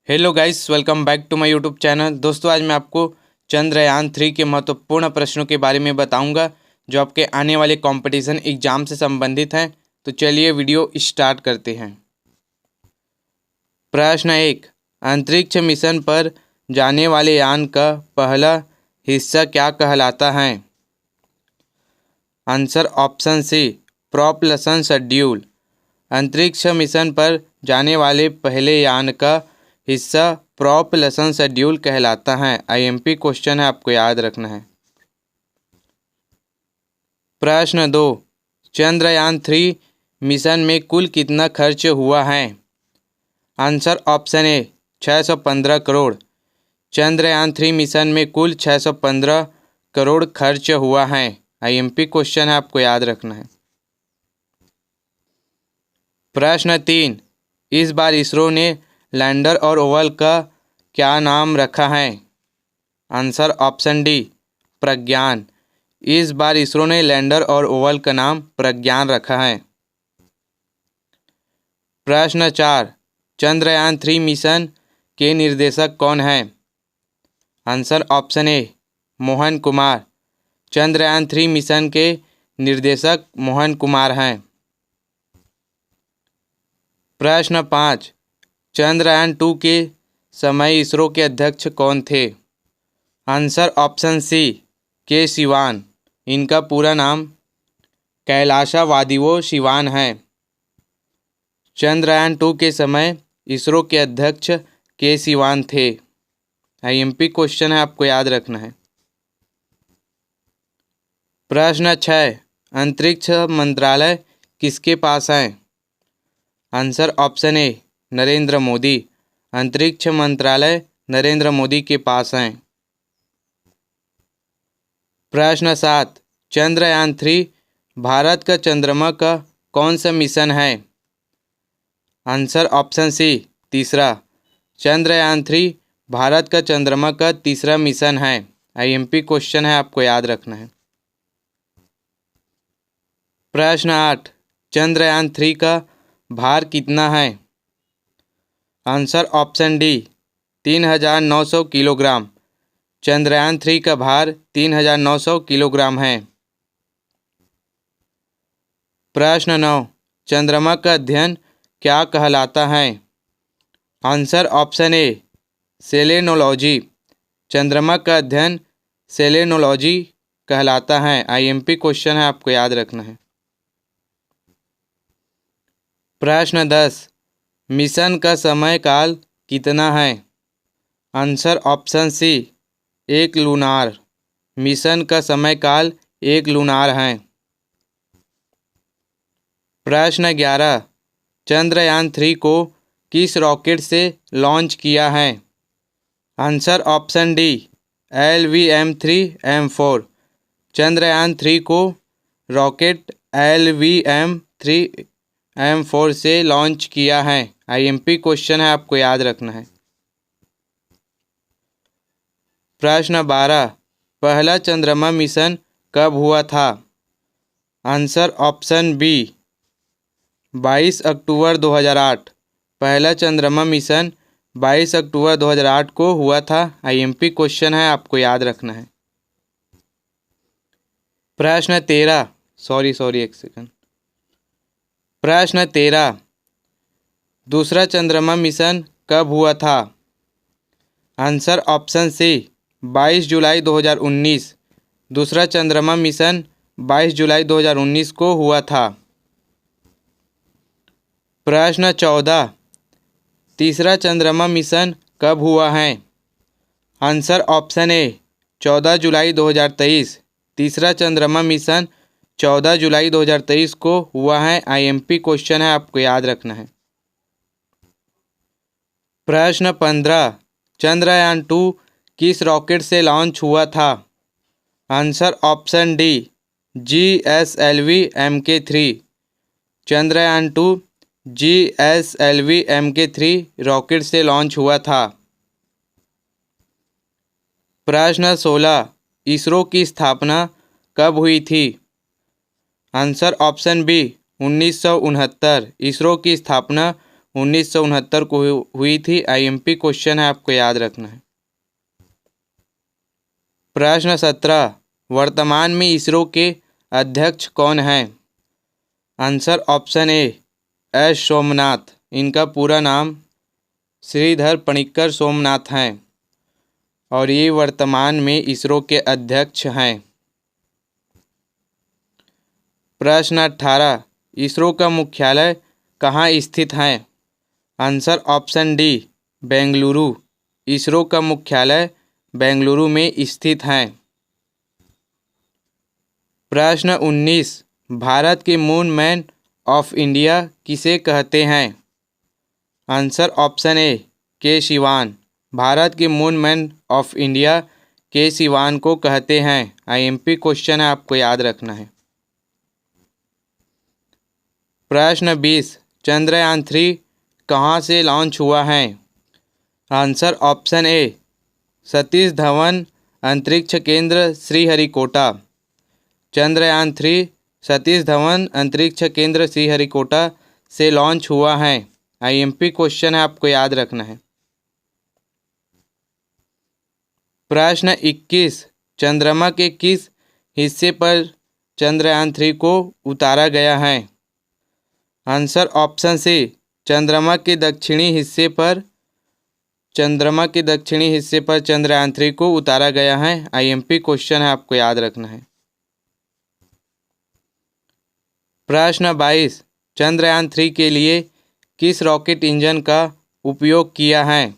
Hello guys, welcome back to my YouTube channel. दोस्तों, आज मैं आपको चंद्रयान 3 के महत्वपूर्ण प्रश्नों के बारे में बताऊंगा जो आपके आने वाले कंपटीशन एग्जाम से संबंधित हैं। तो चलिए वीडियो स्टार्ट करते हैं। प्रश्न 1। अंतरिक्ष मिशन पर जाने वाले यान का पहला हिस्सा क्या कहलाता है? Answer option C, propulsion schedule. अंतरिक्ष मिशन पर जाने वाले पहले यान का हिस्सा प्रोपल्शन शेड्यूल कहलाता है। आईएमपी क्वेश्चन है, आपको याद रखना है। प्रश्न 2। चंद्रयान 3 मिशन में कुल कितना खर्च हुआ है? आंसर ऑप्शन ए, 615 करोड़। चंद्रयान 3 मिशन में कुल 615 करोड़ खर्च हुआ है। आईएमपी क्वेश्चन है, आपको याद रखना है। प्रश्न 3। इस बार इसरो ने लैंडर और ओवल का क्या नाम रखा है? आंसर ऑप्शन डी, प्रज्ञान। इस बार इसरो ने लैंडर और ओवल का नाम प्रज्ञान रखा है। प्रश्न 4। चंद्रयान 3 मिशन के निर्देशक कौन है? आंसर ऑप्शन ए, मोहन कुमार। चंद्रयान 3 मिशन के निर्देशक मोहन कुमार हैं। प्रश्न 5। चंद्रयान 2 के समय इसरो के अध्यक्ष कौन थे? आंसर ऑप्शन सी, के सिवान। इनका पूरा नाम कैलाशवादिवो सिवान है। चंद्रयान 2 के समय इसरो के अध्यक्ष के सिवान थे। आईएमपी क्वेश्चन है, आपको याद रखना है। प्रश्न 6। अंतरिक्ष मंत्रालय किसके पास है? आंसर ऑप्शन ए, नरेंद्र मोदी। अंतरिक्ष मंत्रालय नरेंद्र मोदी के पास है। प्रश्न 7। चंद्रयान 3 भारत का चंद्रमा का कौन सा मिशन है? आंसर ऑप्शन सी, तीसरा। चंद्रयान 3 भारत का चंद्रमा का तीसरा मिशन है। आईएमपी क्वेश्चन है, आपको याद रखना है। प्रश्न 8। चंद्रयान 3 का भार कितना है? Answer option D, 3900 kilogram. Chandrayaan 3 का भार 3900 किलोग्राम है। प्रश्न 9। चंद्रमा का अध्ययन क्या कहलाता है? Answer option A, selenology. चंद्रमा का अध्ययन सेलेनोलॉजी कहलाता है। आईएमपी क्वेश्चन है, आपको याद रखना है। प्रश्न 10। मिशन का समय काल कितना है? Answer option C, 1 lunar. Mission का समय काल 1 लूनार है। प्रश्न 11। चंद्रयान 3 को किस रॉकेट से लॉन्च किया है? Answer option D, LVM-3M4। Chandrayaan 3 को रॉकेट LVM-3M4 से लॉन्च किया है। आईएमपी क्वेश्चन है, आपको याद रखना है। प्रश्न 12। पहला चंद्रमा मिशन कब हुआ था? आंसर ऑप्शन बी, 22 अक्टूबर 2008। पहला चंद्रमा मिशन 22 अक्टूबर 2008 को हुआ था। आईएमपी क्वेश्चन है, आपको याद रखना है। प्रश्न 13। एक सेकंड। प्रश्न 13। दूसरा चंद्रमा मिशन कब हुआ था? आंसर ऑप्शन सी, 22 जुलाई 2019। दूसरा चंद्रमा मिशन 22 जुलाई 2019 को हुआ था। प्रश्न 14। तीसरा चंद्रमा मिशन कब हुआ है? आंसर ऑप्शन ए, 14 जुलाई 2023। तीसरा चंद्रमा मिशन 14 जुलाई 2023 को हुआ है। आईएमपी क्वेश्चन है, आपको याद रखना है। प्रश्न 15। चंद्रयान 2 किस रॉकेट से लॉन्च हुआ था? Answer option D, GSLV-MK3। Chandrayaan 2 GSLV-MK3 rocket से लॉन्च हुआ था। प्रश्न 16। इसरो की स्थापना कब हुई थी? Answer option B, 1969। इसरो की स्थापना 1969 को हुई थी। आईएमपी क्वेश्चन है, आपको याद रखना है। प्रश्न 17, वर्तमान में इसरो के अध्यक्ष कौन हैं? Answer option A S Somnath. इनका पूरा नाम श्रीधर पणिक्कर सोमनाथ हैं और ये वर्तमान में इसरो के अध्यक्ष हैं। प्रश्न 18, इसरो का मुख्यालय कहाँ स्थित है? Answer option D Bengaluru. ISRO का मुख्यालय बेंगलुरु में स्थित है। प्रश्न 19, भारत के मून मैन ऑफ इंडिया किसे कहते हैं? आंसर ऑप्शन ए के सिवान। भारत के मून मैन ऑफ इंडिया के सिवान को कहते हैं। आईएमपी क्वेश्चन है, आपको याद रखना है। प्रश्न 20, चंद्रयान 3 कहाँ से लॉन्च हुआ है? आंसर ऑप्शन ए सतीश धवन अंतरिक्ष केंद्र श्रीहरिकोटा। चंद्रयान 3 सतीश धवन अंतरिक्ष केंद्र श्रीहरिकोटा से लॉन्च हुआ है। आईएमपी क्वेश्चन है, आपको याद रखना है। प्रश्न 21, चंद्रमा के किस हिस्से पर चंद्रयान 3 को उतारा गया है? आंसर ऑप्शन सी चंद्रमा के दक्षिणी हिस्से पर चंद्रयान 3 को उतारा गया है। आईएमपी क्वेश्चन है, आपको याद रखना है। प्रश्न 22, चंद्रयान 3 के लिए किस रॉकेट इंजन का उपयोग किया है?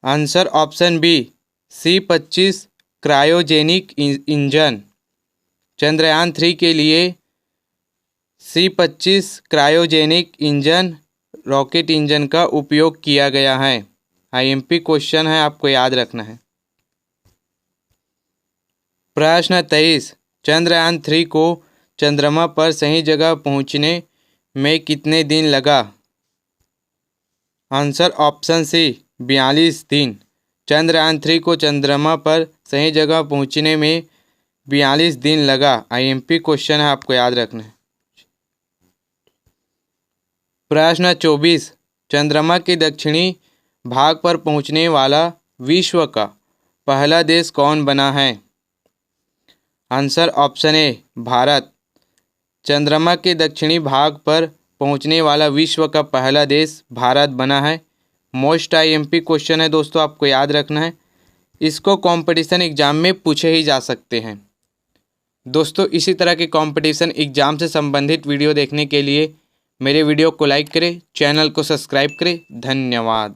Answer option B C-25 cryogenic engine. Chandrayaan 3 के लिए C-25 cryogenic engine rocket engine का उपयोग किया गया है। आईएमपी क्वेश्चन है, आपको याद रखना है। प्रश्न 23, चंद्रयान 3 को चंद्रमा पर सही जगह पहुंचने में कितने दिन लगा? आंसर ऑप्शन सी 42 दिन। चंद्रयान 3 को चंद्रमा पर सही जगह पहुंचने में 42 दिन लगा। आईएमपी क्वेश्चन है, आपको याद रखना है। प्रश्न 24, चंद्रमा के दक्षिणी भाग पर पहुंचने वाला विश्व का पहला देश कौन बना है? आंसर ऑप्शन ए भारत। चंद्रमा के दक्षिणी भाग पर पहुंचने वाला विश्व का पहला देश भारत बना है। मोस्ट आईएमपी क्वेश्चन है दोस्तों, आपको याद रखना है। इसको कंपटीशन एग्जाम में पूछे ही जा सकते हैं। दोस्तों, इसी तरह के कंपटीशन एग्जाम से संबंधित वीडियो देखने के लिए मेरे वीडियो को लाइक करें, चैनल को सब्सक्राइब करें। धन्यवाद।